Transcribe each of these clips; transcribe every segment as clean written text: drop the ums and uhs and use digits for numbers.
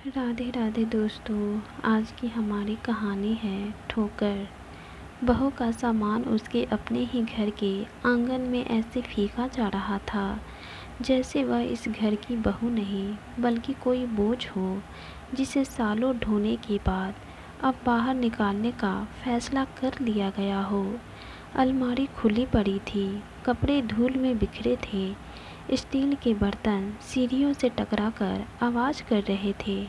राधे राधे दोस्तों। आज की हमारी कहानी है ठोकर। बहू का सामान उसके अपने ही घर के आंगन में ऐसे फेंका जा रहा था जैसे वह इस घर की बहू नहीं बल्कि कोई बोझ हो जिसे सालों ढोने के बाद अब बाहर निकालने का फैसला कर लिया गया हो। अलमारी खुली पड़ी थी, कपड़े धूल में बिखरे थे, स्टील के बर्तन सीढ़ियों से टकराकर आवाज़ कर रहे थे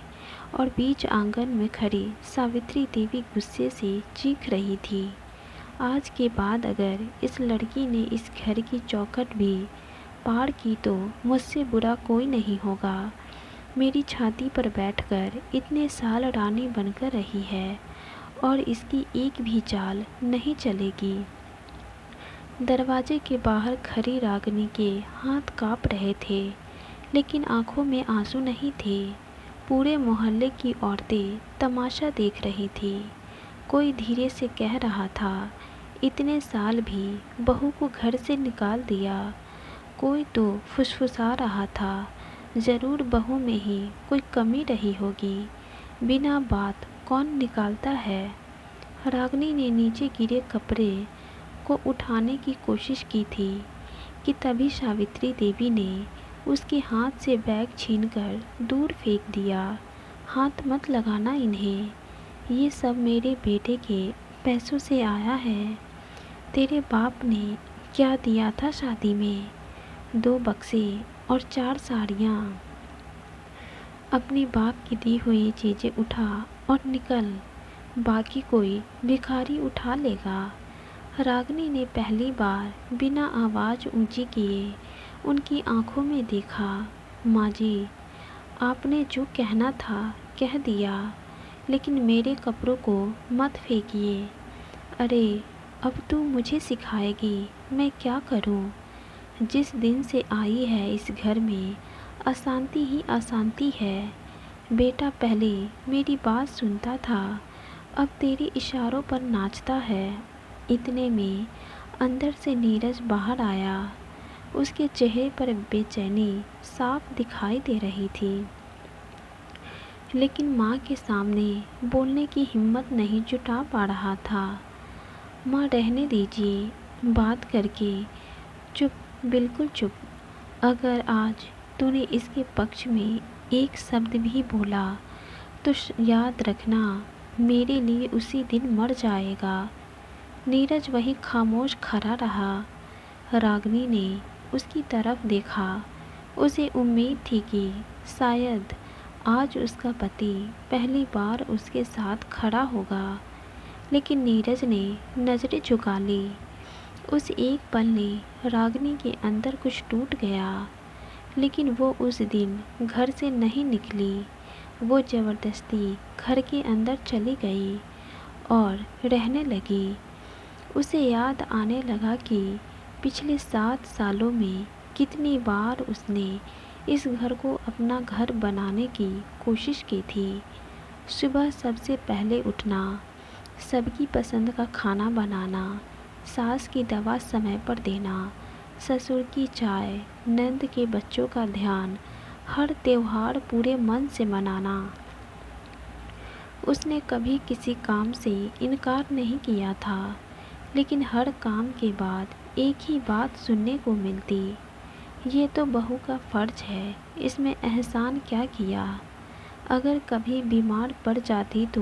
और बीच आंगन में खड़ी सावित्री देवी गुस्से से चीख रही थी। आज के बाद अगर इस लड़की ने इस घर की चौखट भी पार की तो मुझसे बुरा कोई नहीं होगा। मेरी छाती पर बैठकर इतने साल रानी बनकर रही है और इसकी एक भी चाल नहीं चलेगी। दरवाजे के बाहर खड़ी रागिनी के हाथ काँप रहे थे, लेकिन आंखों में आंसू नहीं थे। पूरे मोहल्ले की औरतें तमाशा देख रही थी। कोई धीरे से कह रहा था, इतने साल भी बहू को घर से निकाल दिया। कोई तो फुसफुसा रहा था, ज़रूर बहू में ही कोई कमी रही होगी, बिना बात कौन निकालता है। रागिनी ने नीचे गिरे कपड़े को उठाने की कोशिश की थी कि तभी सावित्री देवी ने उसके हाथ से बैग छीनकर दूर फेंक दिया। हाथ मत लगाना इन्हें, ये सब मेरे बेटे के पैसों से आया है। तेरे बाप ने क्या दिया था शादी में? 2 बक्से और 4 साड़ियाँ। अपने बाप की दी हुई चीज़ें उठा और निकल, बाकी कोई भिखारी उठा लेगा। रागिनी ने पहली बार बिना आवाज़ ऊंची किए उनकी आंखों में देखा। माँ जी, आपने जो कहना था कह दिया, लेकिन मेरे कपड़ों को मत फेंकिए। अरे अब तू मुझे सिखाएगी मैं क्या करूं? जिस दिन से आई है इस घर में अशांति ही अशांति है। बेटा पहले मेरी बात सुनता था, अब तेरे इशारों पर नाचता है। इतने में अंदर से नीरज बाहर आया। उसके चेहरे पर बेचैनी साफ दिखाई दे रही थी, लेकिन माँ के सामने बोलने की हिम्मत नहीं जुटा पा रहा था। माँ रहने दीजिए, बात करके चुप, बिल्कुल चुप। अगर आज तूने इसके पक्ष में एक शब्द भी बोला तो याद रखना, मेरे लिए उसी दिन मर जाएगा। नीरज वही खामोश खड़ा रहा। रागिनी ने उसकी तरफ देखा। उसे उम्मीद थी कि शायद आज उसका पति पहली बार उसके साथ खड़ा होगा, लेकिन नीरज ने नज़रें झुका ली। उस एक पल ने रागिनी के अंदर कुछ टूट गया, लेकिन वो उस दिन घर से नहीं निकली। वो ज़बरदस्ती घर के अंदर चली गई और रहने लगी। उसे याद आने लगा कि पिछले 7 सालों में कितनी बार उसने इस घर को अपना घर बनाने की कोशिश की थी। सुबह सबसे पहले उठना, सबकी पसंद का खाना बनाना, सास की दवा समय पर देना, ससुर की चाय, नंद के बच्चों का ध्यान, हर त्योहार पूरे मन से मनाना। उसने कभी किसी काम से इनकार नहीं किया था, लेकिन हर काम के बाद एक ही बात सुनने को मिलती, ये तो बहू का फ़र्ज है, इसमें एहसान क्या किया। अगर कभी बीमार पड़ जाती तो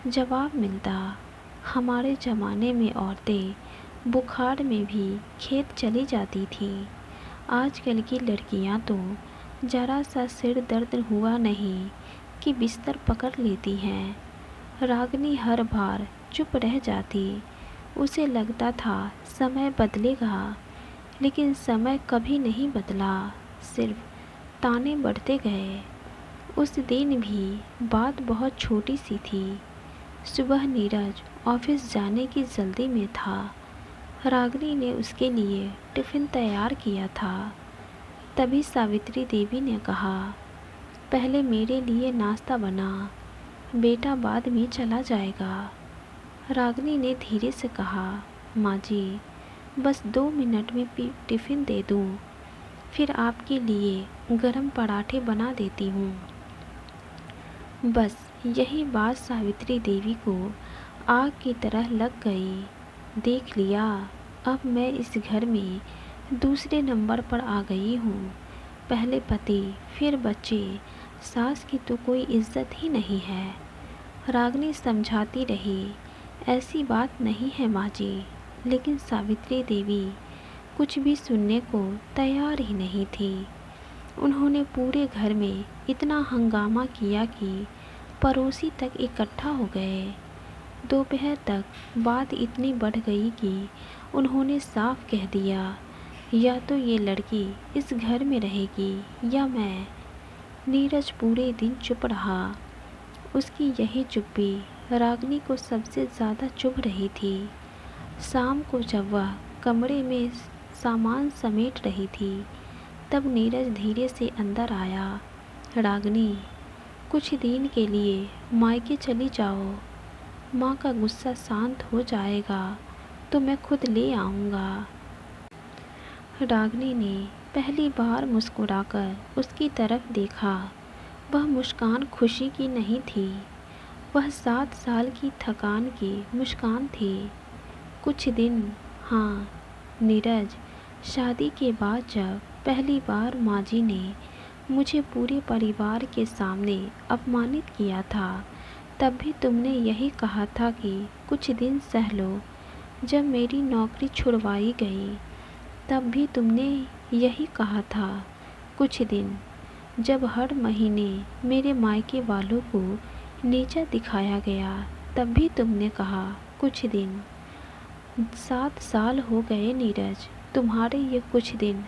जवाब मिलता, हमारे ज़माने में औरतें बुखार में भी खेत चली जाती थी। आजकल की लड़कियां तो ज़रा सा सिर दर्द हुआ नहीं कि बिस्तर पकड़ लेती हैं। रागिनी हर बार चुप रह जाती। उसे लगता था समय बदलेगा, लेकिन समय कभी नहीं बदला, सिर्फ ताने बढ़ते गए। उस दिन भी बात बहुत छोटी सी थी। सुबह नीरज ऑफिस जाने की जल्दी में था। रागिनी ने उसके लिए टिफ़िन तैयार किया था। तभी सावित्री देवी ने कहा, पहले मेरे लिए नाश्ता बना, बेटा बाद में चला जाएगा। रागिनी ने धीरे से कहा, माँ जी, बस 2 मिनट में टिफ़िन दे दूँ, फिर आपके लिए गरम पराठे बना देती हूँ। बस यही बात सावित्री देवी को आग की तरह लग गई। देख लिया, अब मैं इस घर में दूसरे नंबर पर आ गई हूँ। पहले पति, फिर बच्चे, सास की तो कोई इज्जत ही नहीं है। रागनी समझाती रही, ऐसी बात नहीं है माँ जी। लेकिन सावित्री देवी कुछ भी सुनने को तैयार ही नहीं थी। उन्होंने पूरे घर में इतना हंगामा किया कि पड़ोसी तक इकट्ठा हो गए। दोपहर तक बात इतनी बढ़ गई कि उन्होंने साफ कह दिया, या तो ये लड़की इस घर में रहेगी या मैं। नीरज पूरे दिन चुप रहा। उसकी यही चुप्पी रागनी को सबसे ज़्यादा चुभ रही थी। शाम को जब वह कमरे में सामान समेट रही थी, तब नीरज धीरे से अंदर आया। रागनी, कुछ दिन के लिए मायके चली जाओ। माँ का गुस्सा शांत हो जाएगा तो मैं खुद ले आऊँगा। रागनी ने पहली बार मुस्कुराकर उसकी तरफ देखा। वह मुस्कान खुशी की नहीं थी, वह 7 साल की थकान की मुस्कान थी। कुछ दिन, हाँ नीरज, शादी के बाद जब पहली बार माँ जी ने मुझे पूरे परिवार के सामने अपमानित किया था, तब भी तुमने यही कहा था कि कुछ दिन सह लो। जब मेरी नौकरी छुड़वाई गई, तब भी तुमने यही कहा था कुछ दिन। जब हर महीने मेरे मायके वालों को नीचा दिखाया गया, तब भी तुमने कहा कुछ दिन। 7 साल हो गए नीरज, तुम्हारे ये कुछ दिन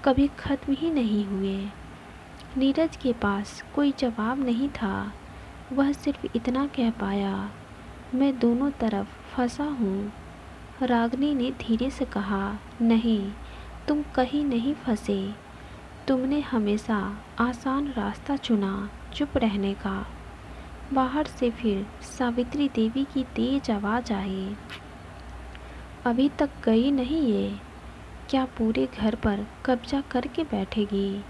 कभी ख़त्म ही नहीं हुए। नीरज के पास कोई जवाब नहीं था। वह सिर्फ इतना कह पाया, मैं दोनों तरफ फंसा हूँ। रागनी ने धीरे से कहा, नहीं, तुम कहीं नहीं फंसे। तुमने हमेशा आसान रास्ता चुना, चुप रहने का। बाहर से फिर सावित्री देवी की तेज आवाज़ आई, अभी तक गई नहीं ये? क्या पूरे घर पर कब्जा करके बैठेगी?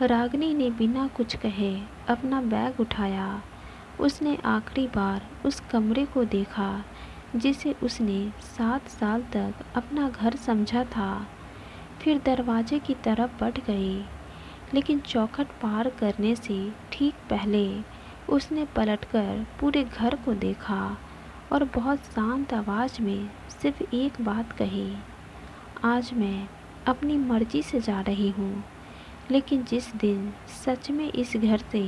रागनी ने बिना कुछ कहे अपना बैग उठाया। उसने आखिरी बार उस कमरे को देखा जिसे उसने 7 साल तक अपना घर समझा था। फिर दरवाजे की तरफ बढ़ गई, लेकिन चौखट पार करने से ठीक पहले उसने पलटकर पूरे घर को देखा और बहुत शांत आवाज़ में सिर्फ एक बात कही, आज मैं अपनी मर्जी से जा रही हूँ। लेकिन जिस दिन सच में इस घर से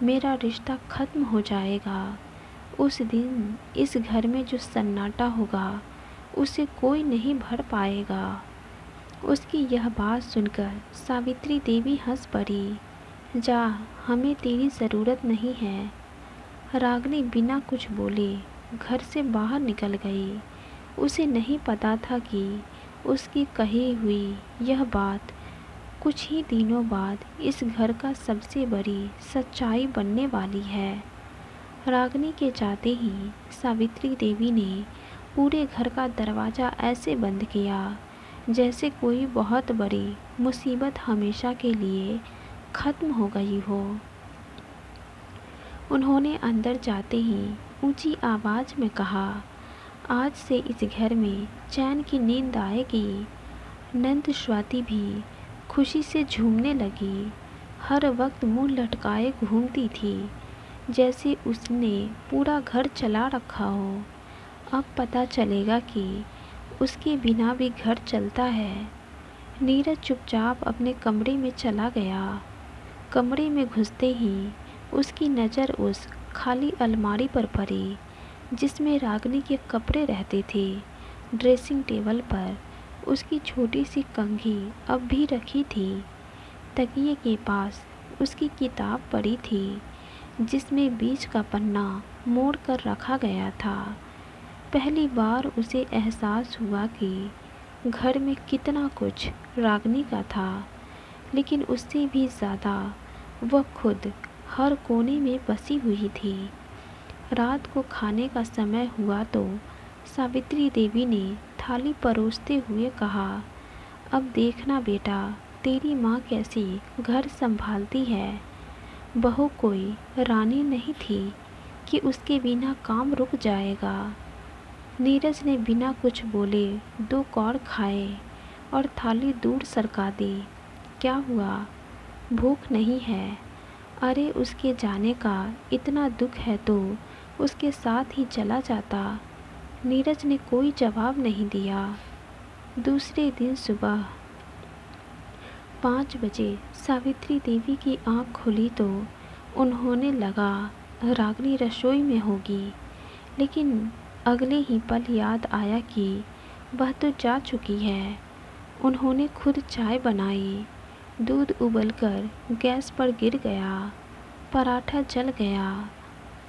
मेरा रिश्ता ख़त्म हो जाएगा, उस दिन इस घर में जो सन्नाटा होगा उसे कोई नहीं भर पाएगा। उसकी यह बात सुनकर सावित्री देवी हंस पड़ी, जा, हमें तेरी ज़रूरत नहीं है। रागनी बिना कुछ बोले घर से बाहर निकल गई। उसे नहीं पता था कि उसकी कही हुई यह बात कुछ ही दिनों बाद इस घर का सबसे बड़ी सच्चाई बनने वाली है। रागनी के जाते ही सावित्री देवी ने पूरे घर का दरवाज़ा ऐसे बंद किया जैसे कोई बहुत बड़ी मुसीबत हमेशा के लिए ख़त्म हो गई हो। उन्होंने अंदर जाते ही ऊंची आवाज़ में कहा, आज से इस घर में चैन की नींद आएगी। नंद स्वाति भी खुशी से झूमने लगी। हर वक्त मुंह लटकाए घूमती थी, जैसे उसने पूरा घर चला रखा हो। अब पता चलेगा कि उसके बिना भी घर चलता है। नीरज चुपचाप अपने कमरे में चला गया। कमरे में घुसते ही उसकी नज़र उस खाली अलमारी पर पड़ी जिसमें रागनी के कपड़े रहते थे। ड्रेसिंग टेबल पर उसकी छोटी सी कंघी अब भी रखी थी। तकिए के पास उसकी किताब पड़ी थी जिसमें बीच का पन्ना मोड़ कर रखा गया था। पहली बार उसे एहसास हुआ कि घर में कितना कुछ रागनी का था, लेकिन उससे भी ज़्यादा वह खुद हर कोने में बसी हुई थी। रात को खाने का समय हुआ तो सावित्री देवी ने थाली परोसते हुए कहा, अब देखना बेटा, तेरी माँ कैसी घर संभालती है। बहू कोई रानी नहीं थी कि उसके बिना काम रुक जाएगा। नीरज ने बिना कुछ बोले 2 कौर खाए और थाली दूर सरका दी। क्या हुआ, भूख नहीं है? अरे उसके जाने का इतना दुख है तो उसके साथ ही चला जाता। नीरज ने कोई जवाब नहीं दिया। दूसरे दिन सुबह 5 बजे सावित्री देवी की आँख खुली तो उन्होंने लगा रागनी रसोई में होगी, लेकिन अगले ही पल याद आया कि वह तो जा चुकी है। उन्होंने खुद चाय बनाई, दूध उबलकर गैस पर गिर गया, पराठा जल गया।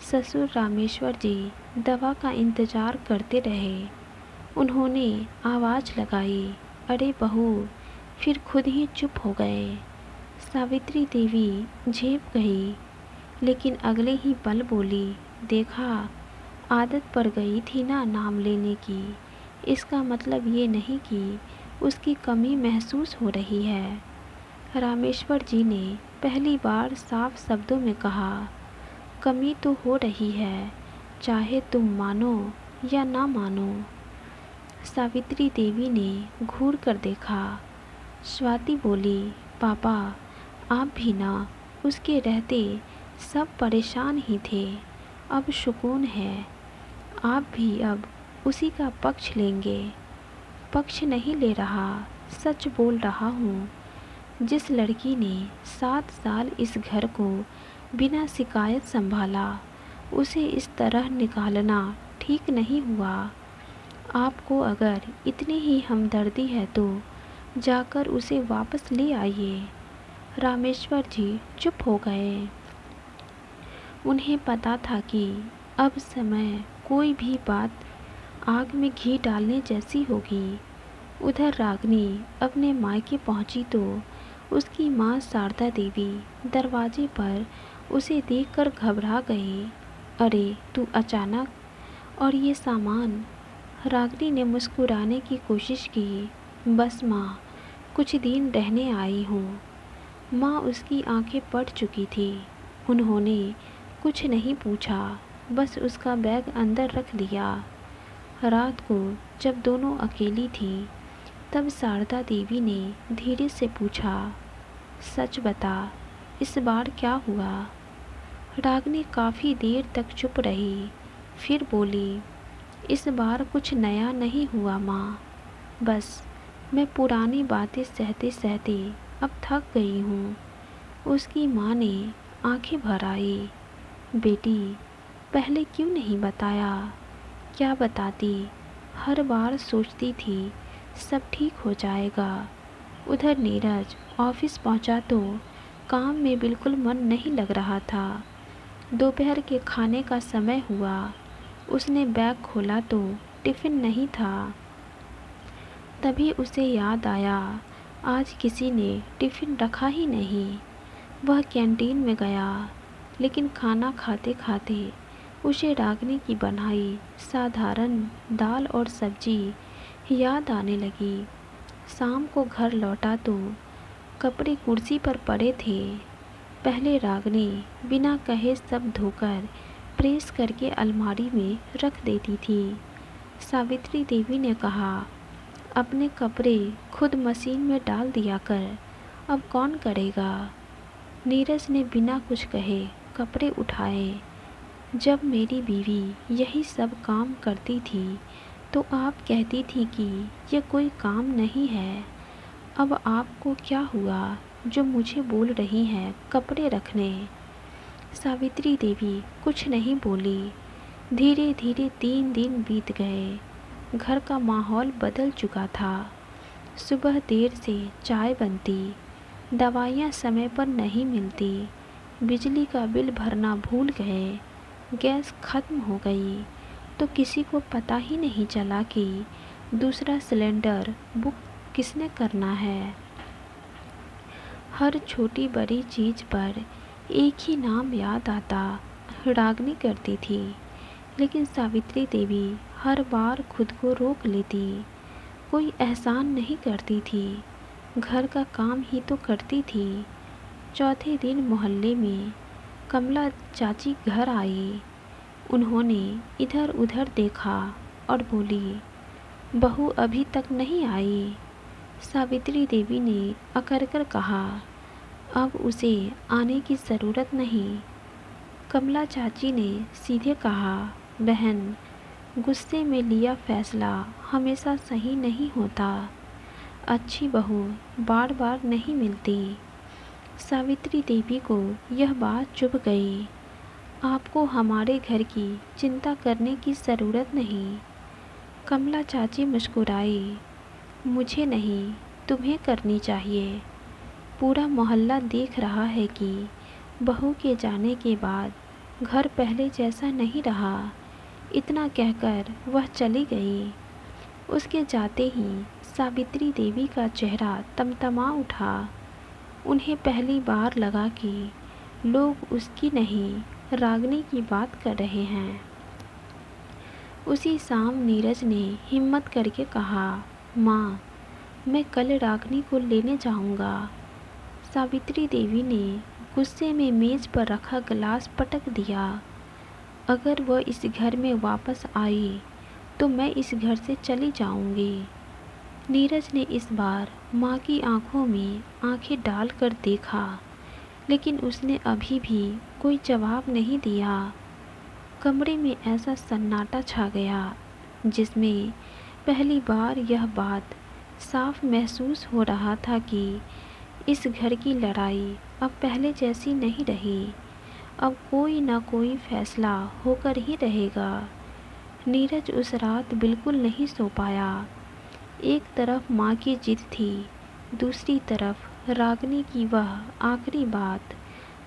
ससुर रामेश्वर जी दवा का इंतज़ार करते रहे। उन्होंने आवाज़ लगाई, अरे बहू, फिर खुद ही चुप हो गए। सावित्री देवी झेप गई, लेकिन अगले ही पल बोली, देखा, आदत पड़ गई थी ना नाम लेने की। इसका मतलब ये नहीं कि उसकी कमी महसूस हो रही है। रामेश्वर जी ने पहली बार साफ शब्दों में कहा, कमी तो हो रही है, चाहे तुम मानो या ना मानो। सावित्री देवी ने घूर कर देखा। स्वाति बोली, पापा, आप भी ना, उसके रहते सब परेशान ही थे, अब सुकून है। आप भी अब उसी का पक्ष लेंगे। पक्ष नहीं ले रहा, सच बोल रहा हूँ। जिस लड़की ने 7 साल इस घर को बिना शिकायत संभाला, उसे इस तरह निकालना ठीक नहीं हुआ। आपको अगर इतनी ही हमदर्दी है तो जाकर उसे वापस ले आइए। रामेश्वर जी चुप हो गए। उन्हें पता था कि अब समय कोई भी बात आग में घी डालने जैसी होगी। उधर रागनी अपने मायके पहुंची तो उसकी माँ शारदा देवी दरवाजे पर उसे देखकर घबरा गई। अरे तू अचानक, और ये सामान? रागनी ने मुस्कुराने की कोशिश की। बस माँ, कुछ दिन रहने आई हूँ। माँ उसकी आंखें पड़ चुकी थी। उन्होंने कुछ नहीं पूछा, बस उसका बैग अंदर रख दिया। रात को जब दोनों अकेली थीं, तब शारदा देवी ने धीरे से पूछा, सच बता, इस बार क्या हुआ? रागनी काफ़ी देर तक चुप रही, फिर बोली, इस बार कुछ नया नहीं हुआ माँ। बस मैं पुरानी बातें सहते सहते अब थक गई हूँ। उसकी माँ ने आंखें भर आई। बेटी, पहले क्यों नहीं बताया? क्या बताती? हर बार सोचती थी सब ठीक हो जाएगा। उधर नीरज ऑफिस पहुंचा तो काम में बिल्कुल मन नहीं लग रहा था। दोपहर के खाने का समय हुआ। उसने बैग खोला तो टिफ़िन नहीं था। तभी उसे याद आया, आज किसी ने टिफ़िन रखा ही नहीं। वह कैंटीन में गया, लेकिन खाना खाते खाते उसे रागनी की बनाई साधारण दाल और सब्जी याद आने लगी। शाम को घर लौटा तो कपड़े कुर्सी पर पड़े थे। पहले रागनी बिना कहे सब धोकर प्रेस करके अलमारी में रख देती थी। सावित्री देवी ने कहा, अपने कपड़े खुद मशीन में डाल दिया कर, अब कौन करेगा? नीरज ने बिना कुछ कहे कपड़े उठाए। जब मेरी बीवी यही सब काम करती थी तो आप कहती थी कि यह कोई काम नहीं है। अब आपको क्या हुआ जो मुझे बोल रही हैं कपड़े रखने? सावित्री देवी कुछ नहीं बोली। धीरे धीरे 3 दिन बीत गए। घर का माहौल बदल चुका था। सुबह देर से चाय बनती, दवाइयाँ समय पर नहीं मिलती, बिजली का बिल भरना भूल गए, गैस खत्म हो गई तो किसी को पता ही नहीं चला कि दूसरा सिलेंडर बुक किसने करना है। हर छोटी बड़ी चीज़ पर एक ही नाम याद आता, रागनी करती थी। लेकिन सावित्री देवी हर बार खुद को रोक लेती। कोई एहसान नहीं करती थी, घर का काम ही तो करती थी। चौथे दिन मोहल्ले में कमला चाची घर आई। उन्होंने इधर उधर देखा और बोली, बहू अभी तक नहीं आई। सावित्री देवी ने अकड़ कर कहा, अब उसे आने की ज़रूरत नहीं। कमला चाची ने सीधे कहा, बहन, गुस्से में लिया फैसला हमेशा सही नहीं होता। अच्छी बहू बार बार नहीं मिलती। सावित्री देवी को यह बात चुभ गई। आपको हमारे घर की चिंता करने की ज़रूरत नहीं। कमला चाची मुस्कुराई, मुझे नहीं, तुम्हें करनी चाहिए। पूरा मोहल्ला देख रहा है कि बहू के जाने के बाद घर पहले जैसा नहीं रहा। इतना कहकर वह चली गई। उसके जाते ही सावित्री देवी का चेहरा तमतमा उठा। उन्हें पहली बार लगा कि लोग उसकी नहीं, रागिनी की बात कर रहे हैं। उसी शाम नीरज ने हिम्मत करके कहा, माँ, मैं कल रागिनी को लेने जाऊंगा। सावित्री देवी ने गुस्से में मेज़ पर रखा गिलास पटक दिया। अगर वह इस घर में वापस आई तो मैं इस घर से चली जाऊंगी। नीरज ने इस बार माँ की आंखों में आंखें डालकर देखा, लेकिन उसने अभी भी कोई जवाब नहीं दिया। कमरे में ऐसा सन्नाटा छा गया जिसमें पहली बार यह बात साफ महसूस हो रहा था कि इस घर की लड़ाई अब पहले जैसी नहीं रही। अब कोई ना कोई फैसला होकर ही रहेगा। नीरज उस रात बिल्कुल नहीं सो पाया। एक तरफ माँ की जिद थी, दूसरी तरफ रागिनी की वह आखिरी बात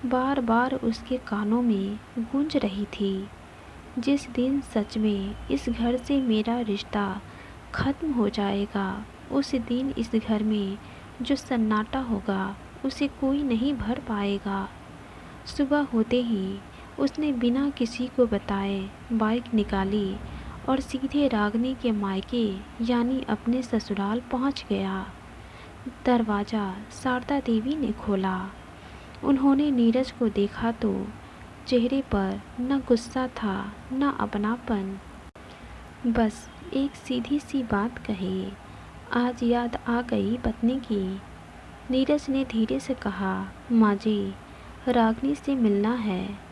बार बार उसके कानों में गूंज रही थी, जिस दिन सच में इस घर से मेरा रिश्ता ख़त्म हो जाएगा, उस दिन इस घर में जो सन्नाटा होगा उसे कोई नहीं भर पाएगा। सुबह होते ही उसने बिना किसी को बताए बाइक निकाली और सीधे रागिनी के मायके यानी अपने ससुराल पहुंच गया। दरवाज़ा शारदा देवी ने खोला। उन्होंने नीरज को देखा तो चेहरे पर न गुस्सा था न अपनापन। बस एक सीधी सी बात कही, आज याद आ गई पत्नी की। नीरज ने धीरे से कहा, माँ जी, रागिनी से मिलना है।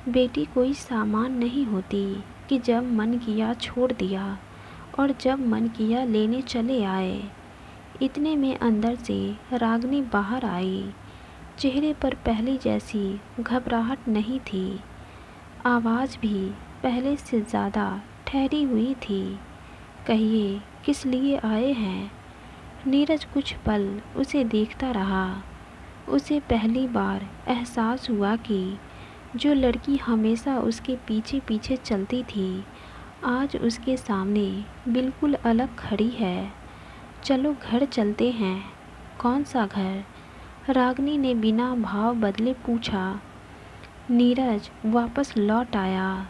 बेटी कोई सामान नहीं होती कि जब मन किया छोड़ दिया और जब मन किया लेने चले आए। इतने में अंदर से रागिनी बाहर आई। चेहरे पर पहले जैसी घबराहट नहीं थी। आवाज़ भी पहले से ज़्यादा ठहरी हुई थी। कहिए, किस लिए आए हैं? नीरज कुछ पल उसे देखता रहा। उसे पहली बार एहसास हुआ कि जो लड़की हमेशा उसके पीछे पीछे चलती थी, आज उसके सामने बिल्कुल अलग खड़ी है। चलो घर चलते हैं। कौन सा घर? रागिनी ने बिना भाव बदले पूछा। नीरज वापस लौट आया।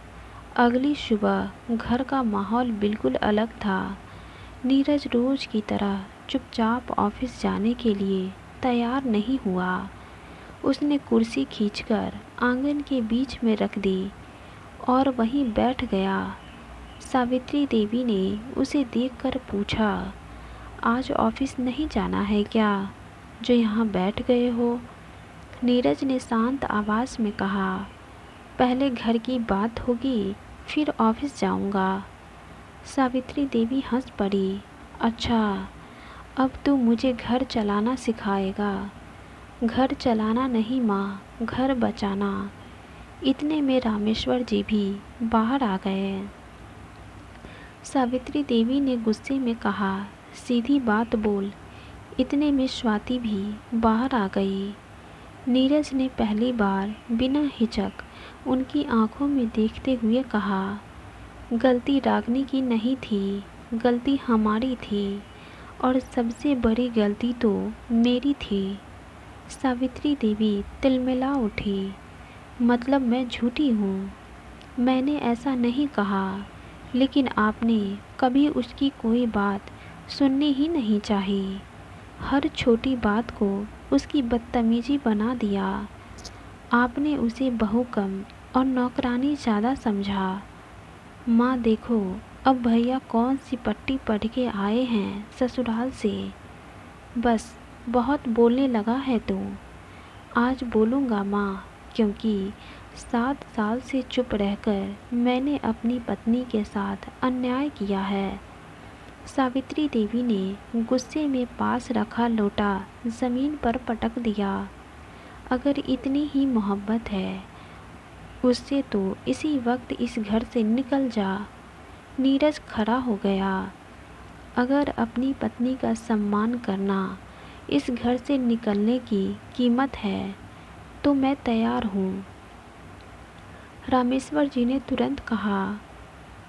अगली सुबह घर का माहौल बिल्कुल अलग था। नीरज रोज़ की तरह चुपचाप ऑफिस जाने के लिए तैयार नहीं हुआ। उसने कुर्सी खींचकर आंगन के बीच में रख दी और वहीं बैठ गया। सावित्री देवी ने उसे देखकर पूछा, आज ऑफिस नहीं जाना है क्या, जो यहाँ बैठ गए हो? नीरज ने शांत आवाज़ में कहा, पहले घर की बात होगी, फिर ऑफिस जाऊँगा। सावित्री देवी हंस पड़ी, अच्छा, अब तू मुझे घर चलाना सिखाएगा। घर चलाना नहीं माँ, घर बचाना। इतने में रामेश्वर जी भी बाहर आ गए। सावित्री देवी ने गुस्से में कहा, सीधी बात बोल। इतने में स्वाति भी बाहर आ गई। नीरज ने पहली बार बिना हिचक उनकी आंखों में देखते हुए कहा, गलती रागिनी की नहीं थी, गलती हमारी थी और सबसे बड़ी गलती तो मेरी थी। सावित्री देवी तिलमिला उठी, मतलब मैं झूठी हूँ? मैंने ऐसा नहीं कहा, लेकिन आपने कभी उसकी कोई बात सुननी ही नहीं चाहिए। हर छोटी बात को उसकी बदतमीजी बना दिया। आपने उसे बहू कम और नौकरानी ज़्यादा समझा। माँ देखो, अब भैया कौन सी पट्टी पढ़ के आए हैं ससुराल से। बस बहुत बोलने लगा है तू। आज बोलूँगा माँ, क्योंकि 7 साल से चुप रहकर मैंने अपनी पत्नी के साथ अन्याय किया है। सावित्री देवी ने गुस्से में पास रखा लोटा ज़मीन पर पटक दिया। अगर इतनी ही मोहब्बत है उससे तो इसी वक्त इस घर से निकल जा। नीरज खड़ा हो गया। अगर अपनी पत्नी का सम्मान करना इस घर से निकलने की कीमत है तो मैं तैयार हूँ। रामेश्वर जी ने तुरंत कहा,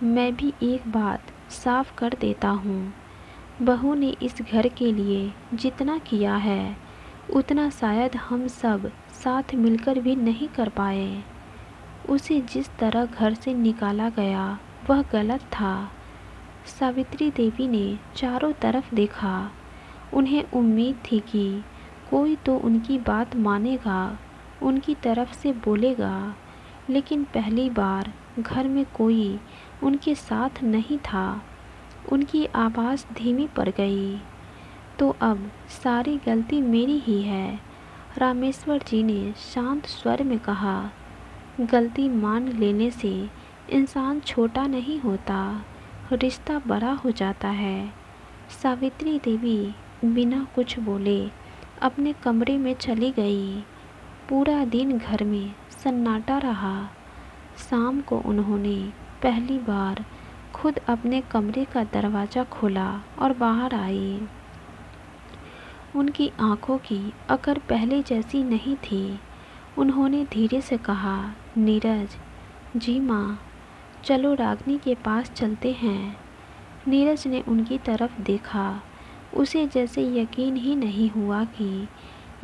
मैं भी एक बात साफ कर देता हूँ। बहू ने इस घर के लिए जितना किया है उतना शायद हम सब साथ मिलकर भी नहीं कर पाए। उसे जिस तरह घर से निकाला गया वह गलत था। सावित्री देवी ने चारों तरफ देखा। उन्हें उम्मीद थी कि कोई तो उनकी बात मानेगा, उनकी तरफ से बोलेगा, लेकिन पहली बार घर में कोई उनके साथ नहीं था। उनकी आवाज़ धीमी पड़ गई। तो अब सारी गलती मेरी ही है, रामेश्वर जी ने शांत स्वर में कहा। गलती मान लेने से इंसान छोटा नहीं होता, रिश्ता बड़ा हो जाता है। सावित्री देवी बिना कुछ बोले अपने कमरे में चली गई। पूरा दिन घर में सन्नाटा रहा। शाम को उन्होंने पहली बार खुद अपने कमरे का दरवाज़ा खोला और बाहर आई। उनकी आंखों की अकड़ पहले जैसी नहीं थी। उन्होंने धीरे से कहा, नीरज। जी माँ, चलो रागनी के पास चलते हैं। नीरज ने उनकी तरफ देखा। उसे जैसे यकीन ही नहीं हुआ कि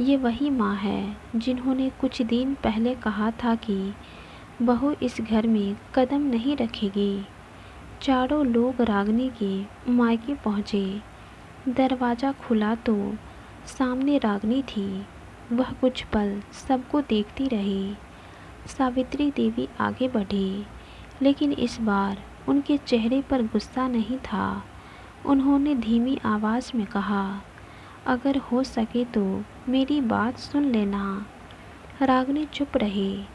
ये वही माँ है जिन्होंने कुछ दिन पहले कहा था कि बहू इस घर में कदम नहीं रखेगी। चारों लोग रागनी के मायके पहुँचे। दरवाज़ा खुला तो सामने रागनी थी। वह कुछ पल सबको देखती रही। सावित्री देवी आगे बढ़ी, लेकिन इस बार उनके चेहरे पर गुस्सा नहीं था। उन्होंने धीमी आवाज़ में कहा, अगर हो सके तो मेरी बात सुन लेना। रागनी चुप रही।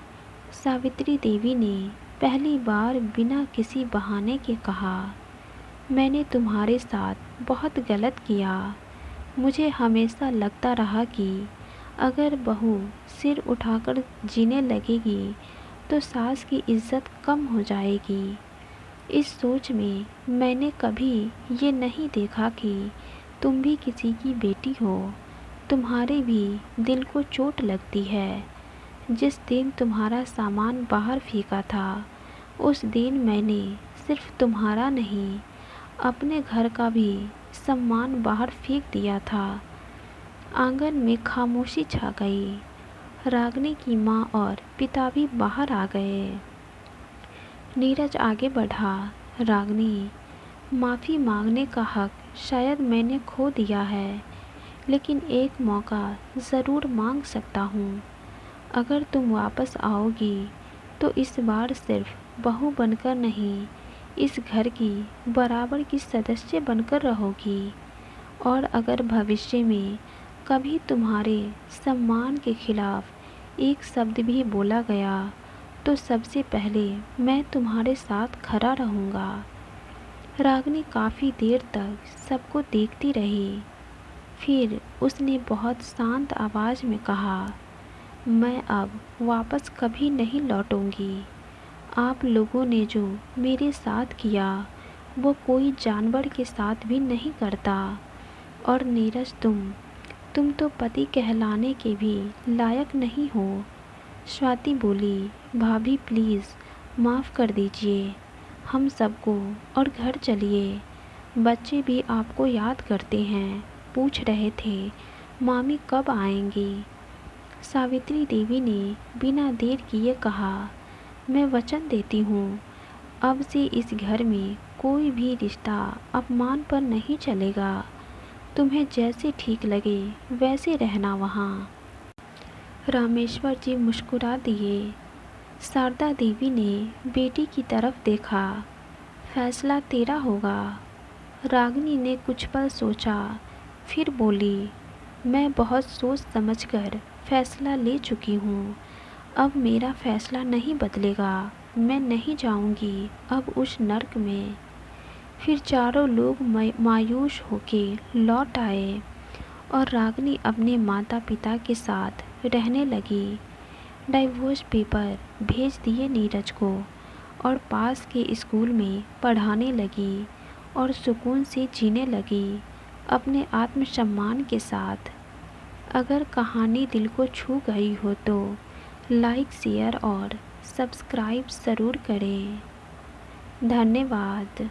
सावित्री देवी ने पहली बार बिना किसी बहाने के कहा, मैंने तुम्हारे साथ बहुत गलत किया। मुझे हमेशा लगता रहा कि अगर बहू सिर उठाकर जीने लगेगी तो सास की इज्जत कम हो जाएगी। इस सोच में मैंने कभी ये नहीं देखा कि तुम भी किसी की बेटी हो। तुम्हारे भी दिल को चोट लगती है। जिस दिन तुम्हारा सामान बाहर फेंका था उस दिन मैंने सिर्फ तुम्हारा नहीं, अपने घर का भी सम्मान बाहर फेंक दिया था। आंगन में खामोशी छा गई। रागनी की माँ और पिता भी बाहर आ गए। नीरज आगे बढ़ा, रागनी, माफ़ी मांगने का हक शायद मैंने खो दिया है, लेकिन एक मौका ज़रूर मांग सकता हूँ। अगर तुम वापस आओगी तो इस बार सिर्फ बहू बनकर नहीं, इस घर की बराबर की सदस्य बनकर रहोगी। और अगर भविष्य में कभी तुम्हारे सम्मान के खिलाफ एक शब्द भी बोला गया तो सबसे पहले मैं तुम्हारे साथ खड़ा रहूँगा। रागनी काफ़ी देर तक सबको देखती रही। फिर उसने बहुत शांत आवाज़ में कहा, मैं अब वापस कभी नहीं लौटूंगी। आप लोगों ने जो मेरे साथ किया वो कोई जानवर के साथ भी नहीं करता। और नीरज, तुम तो पति कहलाने के भी लायक नहीं हो। स्वाति बोली, भाभी प्लीज़ माफ़ कर दीजिए हम सबको और घर चलिए। बच्चे भी आपको याद करते हैं, पूछ रहे थे मामी कब आएंगी। सावित्री देवी ने बिना देर किए कहा, मैं वचन देती हूँ अब से इस घर में कोई भी रिश्ता अपमान पर नहीं चलेगा। तुम्हें जैसे ठीक लगे वैसे रहना वहाँ। रामेश्वर जी मुस्कुरा दिए। शारदा देवी ने बेटी की तरफ देखा। फैसला तेरा होगा। रागिनी ने कुछ पल सोचा, फिर बोली, मैं बहुत सोच समझकर फैसला ले चुकी हूँ। अब मेरा फैसला नहीं बदलेगा। मैं नहीं जाऊँगी अब उस नर्क में। फिर चारों लोग मायूस होके लौट आए और रागिनी अपने माता पिता के साथ रहने लगी। डाइवोर्स पेपर भेज दिए नीरज को और पास के स्कूल में पढ़ाने लगी और सुकून से जीने लगी अपने आत्मसम्मान के साथ। अगर कहानी दिल को छू गई हो तो लाइक, शेयर और सब्सक्राइब ज़रूर करें। धन्यवाद।